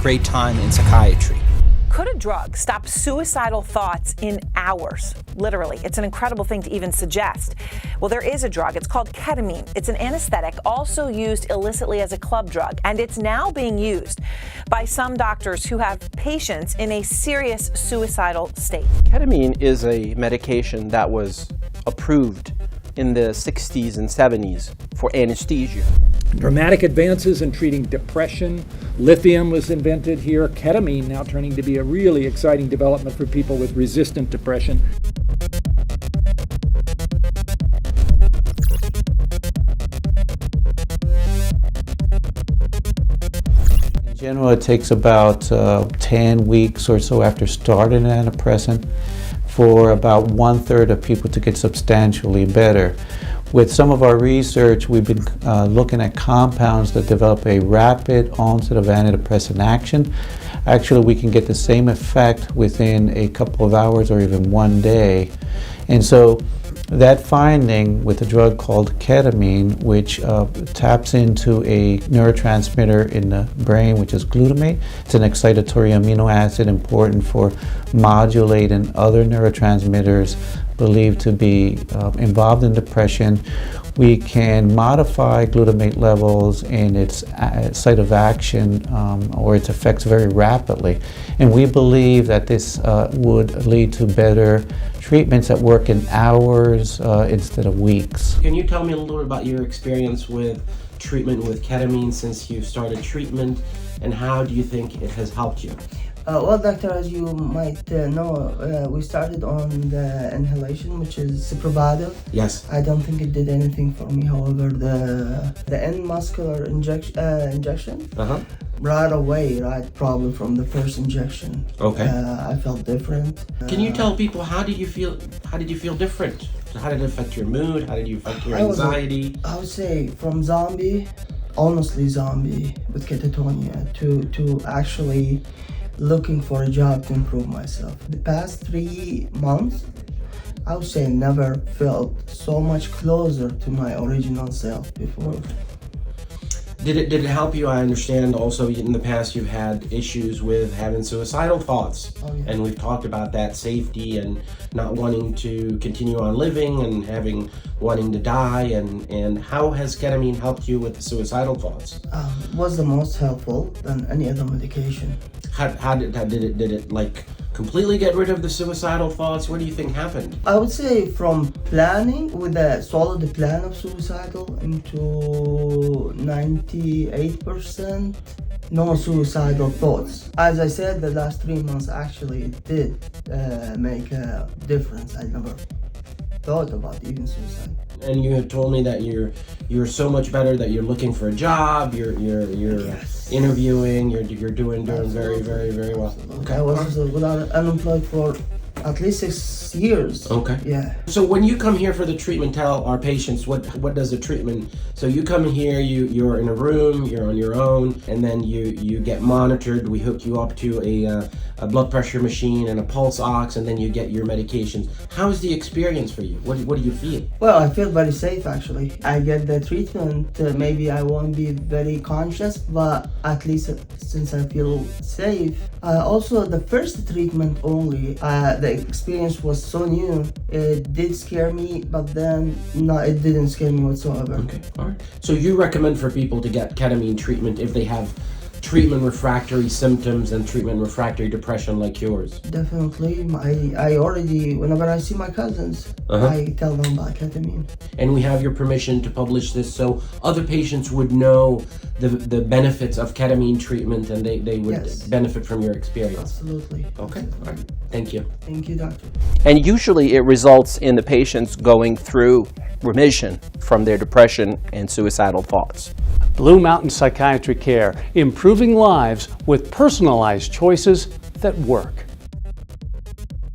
great time in psychiatry. Could a drug stop suicidal thoughts in hours? Literally, it's an incredible thing to even suggest. Well, there is a drug. It's called ketamine. It's an anesthetic, also used illicitly as a club drug, and it's now being used by some doctors who have patients in a serious suicidal state. Ketamine is a medication that was approved in the 60s and 70s for anesthesia. Dramatic advances in treating depression. Lithium was invented here. Ketamine now turning to be a really exciting development for people with resistant depression. In general, it takes about 10 weeks or so after starting an antidepressant for about 1/3 of people to get substantially better. With some of our research, we've been looking at compounds that develop a rapid onset of antidepressant action. Actually, we can get the same effect within a couple of hours or even one day. And so that finding with a drug called ketamine, which taps into a neurotransmitter in the brain, which is glutamate. It's an excitatory amino acid important for modulating other neurotransmitters believed to be involved in depression. We can modify glutamate levels and its site of action or its effects very rapidly. And we believe that this would lead to better treatments that work in hours instead of weeks. Can you tell me a little bit about your experience with treatment with ketamine since you started treatment, and how do you think it has helped you? Well, doctor, as you might know, we started on the inhalation, which is Spravato. Yes. I don't think it did anything for me. However, the end muscular injection, right away, probably from the first injection. Okay. I felt different. Can you tell people how did you feel? How did you feel different? How did it affect your mood? How did you affect your anxiety? I would say from zombie, honestly zombie with catatonia, to actually looking for a job to improve myself. The past 3 months, I would say never felt so much closer to my original self before. Did it help you? I understand also in the past you've had issues with having suicidal thoughts. Oh, yeah. And we've talked about that safety and not wanting to continue on living and wanting to die, and how has ketamine helped you with the suicidal thoughts? Was the most helpful than any other medication. How did it like completely get rid of the suicidal thoughts? What do you think happened? I would say from planning with a solid plan of suicidal into 98% no suicidal thoughts. As I said, the last 3 months actually did make a difference. I never thought about even suicide. And you had told me that you're so much better that you're looking for a job, you're Yes. interviewing, you're doing very, very, very well. Okay. I was unemployed for at least 6 years. Okay. Yeah. So when you come here for the treatment, tell our patients what does the treatment. So you come here, you're in a room, you're on your own, and then you get monitored. We hook you up to a blood pressure machine and a pulse ox, and then you get your medications. How is the experience for you? What do you feel? Well, I feel very safe actually. I get the treatment. Maybe I won't be very conscious, but at least since I feel safe. Also, the first treatment only, the experience was so new. It did scare me, but then no, it didn't scare me whatsoever. Okay, all right. So you recommend for people to get ketamine treatment if they have treatment refractory symptoms and treatment refractory depression like yours? Definitely. I already, whenever I see my cousins, I tell them about ketamine. And we have your permission to publish this so other patients would know the benefits of ketamine treatment, and they would benefit from your experience. Absolutely. Okay, all right. Thank you. Thank you, doctor. And usually it results in the patients going through remission from their depression and suicidal thoughts. Blue Mountain Psychiatry Care, improving lives with personalized choices that work.